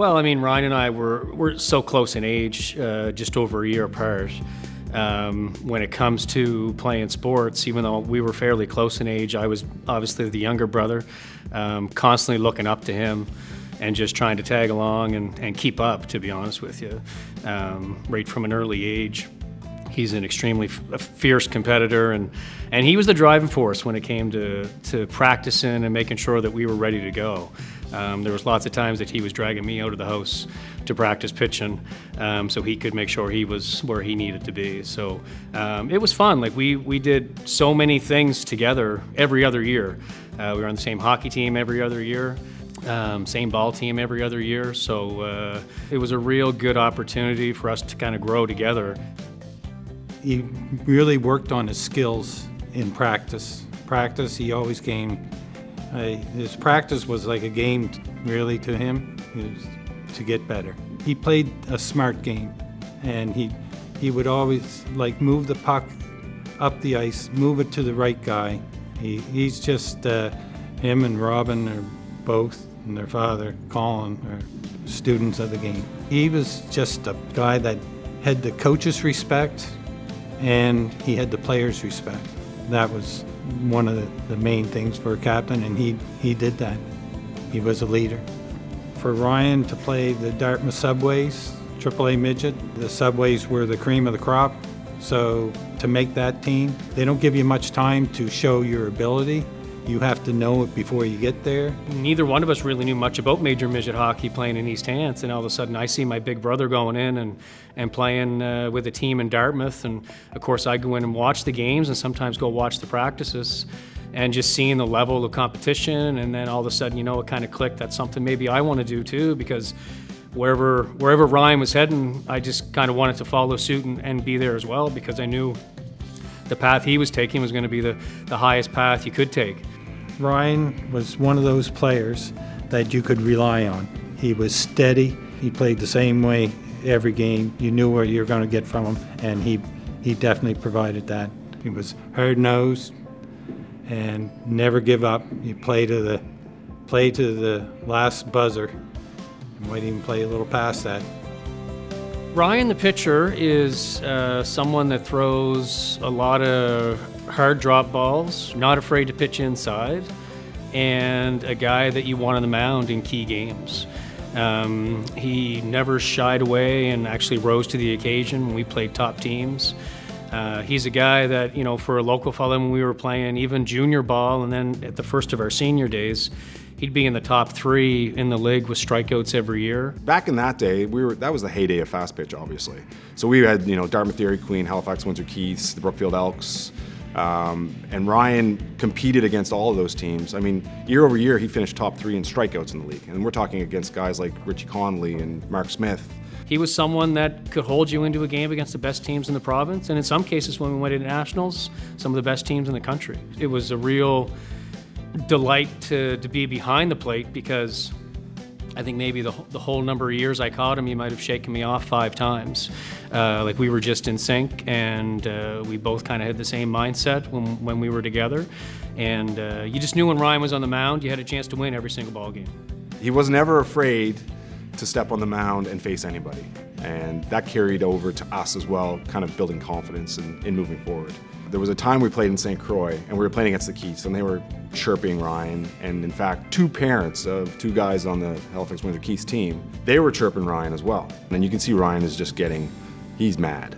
Well, I mean, Ryan and I we're so close in age, just over a year apart. When it comes to playing sports, even though we were fairly close in age, I was obviously the younger brother, constantly looking up to him and just trying to tag along and keep up, to be honest with you, right from an early age. He's an extremely fierce competitor, and he was the driving force when it came to practicing and making sure that we were ready to go. There was lots of times that he was dragging me out of the house to practice pitching, so he could make sure he was where he needed to be. So it was fun. Like we did so many things together every other year. We were on the same hockey team every other year. Same ball team every other year. So it was a real good opportunity for us to kind of grow together. He really worked on his skills in practice. He always came. His practice was like a game, really, to him. It was to get better. He played a smart game, and he would always move the puck up the ice, move it to the right guy. He's just him and Robin are both, and their father Colin are students of the game. He was just a guy that had the coach's respect, and he had the players' respect. That was one of the main things for a captain, and he did that. He was a leader. For Ryan to play the Dartmouth Subways, AAA midget, the Subways were the cream of the crop. So to make that team, they don't give you much time to show your ability. You have to know it before you get there. Neither one of us really knew much about major midget hockey playing in East Hants, and all of a sudden I see my big brother going in and playing with a team in Dartmouth, and of course I go in and watch the games and sometimes go watch the practices, and just seeing the level of competition, and then all of a sudden, it kind of clicked. That's something maybe I want to do too, because wherever Ryan was heading, I just kind of wanted to follow suit and be there as well, because I knew the path he was taking was going to be the highest path you could take. Ryan was one of those players that you could rely on. He was steady. He played the same way every game. You knew what you were going to get from him, and he definitely provided that. He was hard-nosed and never give up. You play to the last buzzer. You might even play a little past that. Ryan, the pitcher, is someone that throws a lot of hard drop balls, not afraid to pitch inside, and a guy that you want on the mound in key games. He never shied away and actually rose to the occasion when we played top teams. He's a guy that, for a local fellow, when we were playing even junior ball, and then at the first of our senior days, he'd be in the top 3 in the league with strikeouts every year. Back in that day, that was the heyday of fast pitch, obviously. So we had, Dartmouth Dairy Queen, Halifax Windsor Keiths, the Brookfield Elks, and Ryan competed against all of those teams. I mean, year over year, he finished top 3 in strikeouts in the league. And we're talking against guys like Richie Conley and Mark Smith. He was someone that could hold you into a game against the best teams in the province, and in some cases, when we went into nationals, some of the best teams in the country. It was a real delight to be behind the plate, because I think maybe the whole number of years I caught him, he might have shaken me off 5 times. We were just in sync, and we both kind of had the same mindset when we were together. And you just knew when Ryan was on the mound, you had a chance to win every single ball game. He was never afraid to step on the mound and face anybody. And that carried over to us as well, kind of building confidence in moving forward. There was a time we played in St. Croix, and we were playing against the Keiths, and they were chirping Ryan. And in fact, 2 parents of 2 guys on the Halifax Windsor Keiths team, they were chirping Ryan as well. And you can see Ryan is just he's mad.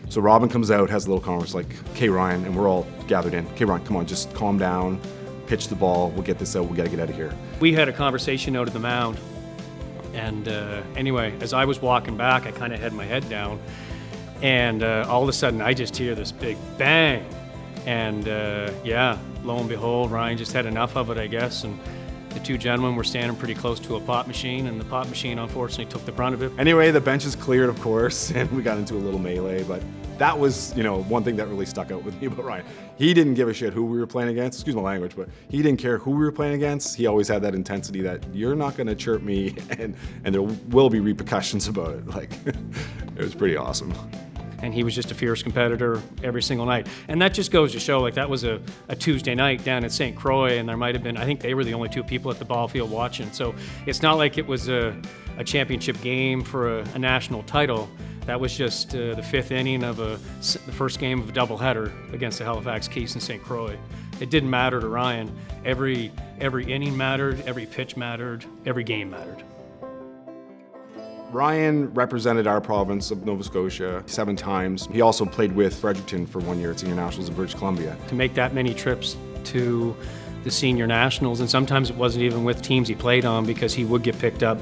So Robin comes out, has a little conversation like, "Okay, Ryan," and we're all gathered in. "Okay, Ryan, come on, just calm down, pitch the ball, we'll get this out, we gotta get out of here." We had a conversation out at the mound. And anyway, as I was walking back, I kind of had my head down, and all of a sudden I just hear this big bang, and lo and behold, Ryan just had enough of it, I guess, and the 2 gentlemen were standing pretty close to a pop machine, and the pop machine unfortunately took the brunt of it. Anyway, the benches cleared, of course, and we got into a little melee, but that was, one thing that really stuck out with me about Ryan. He didn't give a shit who we were playing against, excuse my language, but he didn't care who we were playing against. He always had that intensity that you're not gonna chirp me, and there will be repercussions about it. It was pretty awesome. and he was just a fierce competitor every single night. And that just goes to show, like, that was a Tuesday night down at St. Croix, and there might have been, I think they were the only two people at the ball field watching. So it's not like it was a championship game for a national title. That was just the fifth inning of the first game of a doubleheader against the Halifax Keys in St. Croix. It didn't matter to Ryan. Every inning mattered, every pitch mattered, every game mattered. Ryan represented our province of Nova Scotia 7 times. He also played with Fredericton for 1 year at Senior Nationals in British Columbia. To make that many trips to the Senior Nationals, and sometimes it wasn't even with teams he played on, because he would get picked up.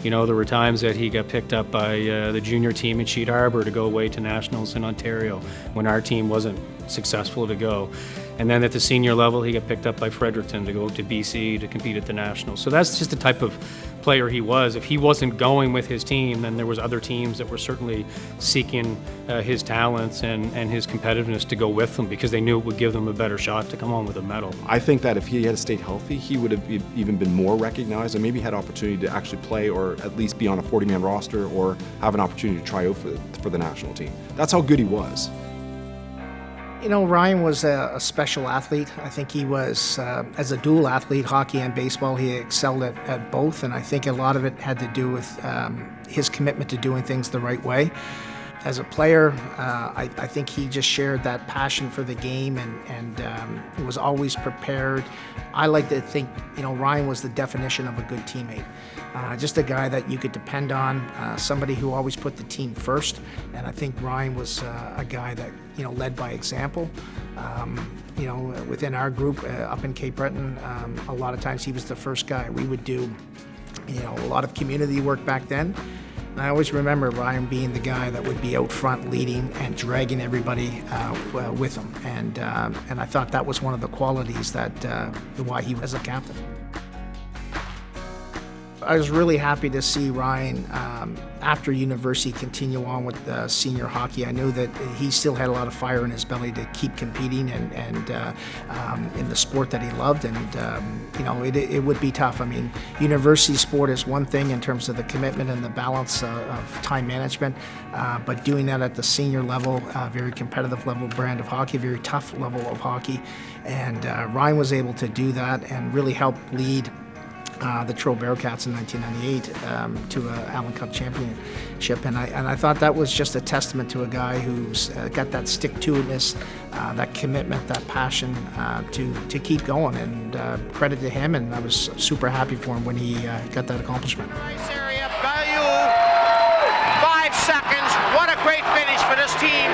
You know, there were times that he got picked up by the junior team in Sheet Harbour to go away to Nationals in Ontario when our team wasn't successful to go. And then at the senior level, he got picked up by Fredericton to go to BC to compete at the Nationals. So that's just the type of player he was. If he wasn't going with his team, then there was other teams that were certainly seeking his talents and his competitiveness to go with him, because they knew it would give them a better shot to come home with a medal. I think that if he had stayed healthy, he would have even been more recognized and maybe had opportunity to actually play, or at least be on a 40-man roster, or have an opportunity to try out for the national team. That's how good he was. You know, Ryan was a special athlete. I think he was, as a dual athlete, hockey and baseball, he excelled at both, and I think a lot of it had to do with his commitment to doing things the right way. As a player, I think he just shared that passion for the game and was always prepared. I like to think, you know, Ryan was the definition of a good teammate. Just a guy that you could depend on, somebody who always put the team first. And I think Ryan was a guy that, you know, led by example. You know, within our group up in Cape Breton, a lot of times he was the first guy. We would do, you know, a lot of community work back then. And I always remember Ryan being the guy that would be out front leading and dragging everybody with him. And I thought that was one of the qualities that why he was a captain. I was really happy to see Ryan, after university, continue on with senior hockey. I knew that he still had a lot of fire in his belly to keep competing and in the sport that he loved. And you know, it would be tough. I mean, university sport is one thing in terms of the commitment and the balance of time management, but doing that at the senior level, very competitive level brand of hockey, very tough level of hockey, and Ryan was able to do that and really help lead the Truro Bearcats in 1998 to an Allan Cup championship, and I thought that was just a testament to a guy who's got that stick-to-itness, that commitment, that passion to keep going, and credit to him, and I was super happy for him when he got that accomplishment. Nice area, value, 5 seconds, what a great finish for this team.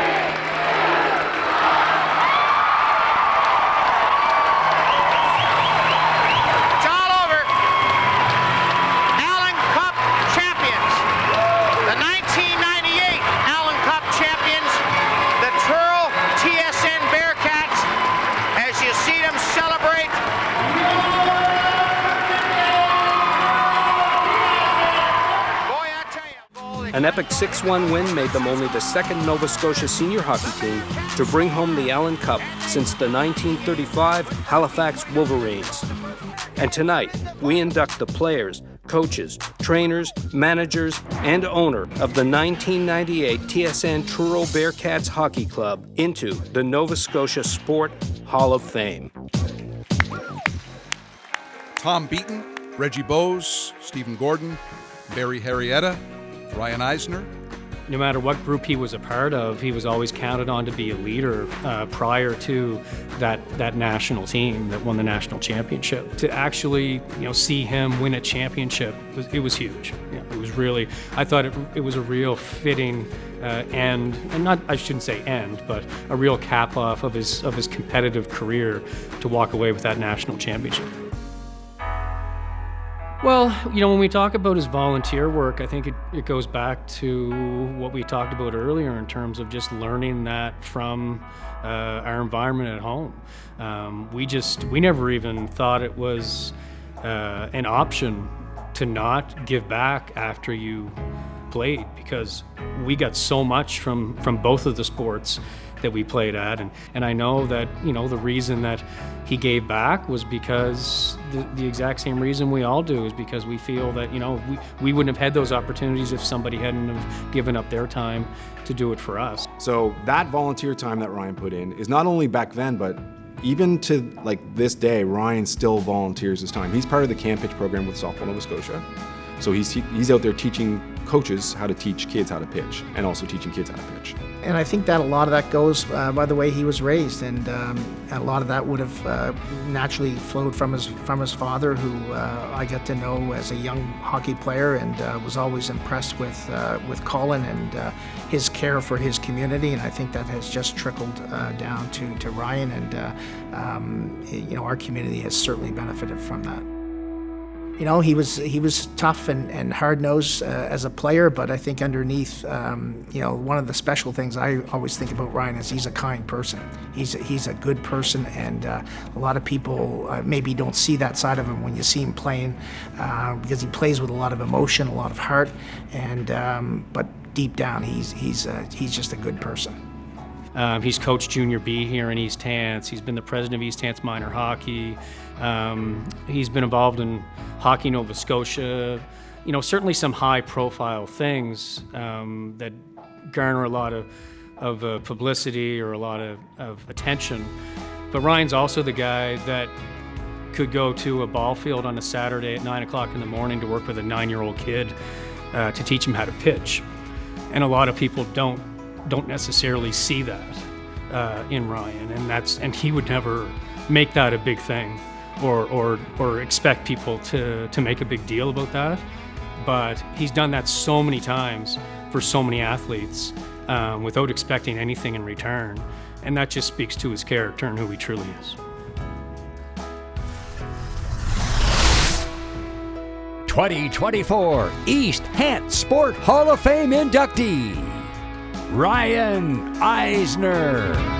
An epic 6-1 win made them only the second Nova Scotia senior hockey team to bring home the Allan Cup since the 1935 Halifax Wolverines. And tonight, we induct the players, coaches, trainers, managers, and owner of the 1998 TSN Truro Bearcats Hockey Club into the Nova Scotia Sport Hall of Fame. Tom Beaton, Reggie Bowes, Stephen Gordon, Barry Harrietta, Ryan Isenor. No matter what group he was a part of, he was always counted on to be a leader prior to that national team that won the national championship. To actually, you know, see him win a championship, it was huge. Yeah, it was really, I thought it was a real fitting end, and not, I shouldn't say end, but a real cap off of his competitive career to walk away with that national championship. Well, you know, when we talk about his volunteer work, I think it goes back to what we talked about earlier in terms of just learning that from our environment at home. We never even thought it was an option to not give back after you played, because we got so much from both of the sports that we played at, and I know that, you know, the reason that he gave back was because the exact same reason we all do, is because we feel that, you know, we wouldn't have had those opportunities if somebody hadn't have given up their time to do it for us. So that volunteer time that Ryan put in is not only back then, but even to like this day, Ryan still volunteers his time. He's part of the Camp Pitch program with Softball Nova Scotia. So he's out there teaching coaches how to teach kids how to pitch, and also teaching kids how to pitch. And I think that a lot of that goes by the way he was raised, and a lot of that would have naturally flowed from his father, who I got to know as a young hockey player, and was always impressed with Colin and his care for his community. And I think that has just trickled down to Ryan, and our community has certainly benefited from that. He was tough and hard-nosed as a player, but I think underneath, one of the special things I always think about Ryan is he's a kind person. He's a good person, and a lot of people maybe don't see that side of him when you see him playing, because he plays with a lot of emotion, a lot of heart, and but deep down, he's just a good person. He's coached Junior B here in East Hants. He's been the president of East Hants Minor Hockey. He's been involved in Hockey Nova Scotia. Certainly some high-profile things that garner a lot of publicity or a lot of attention. But Ryan's also the guy that could go to a ball field on a Saturday at 9 o'clock in the morning to work with a 9-year-old kid to teach him how to pitch. And a lot of people don't necessarily see that in Ryan, and he would never make that a big thing or expect people to make a big deal about that. But he's done that so many times for so many athletes without expecting anything in return, and that just speaks to his character and who he truly is. 2024 East Hants Sport Hall of Fame inductee, Ryan Isenor.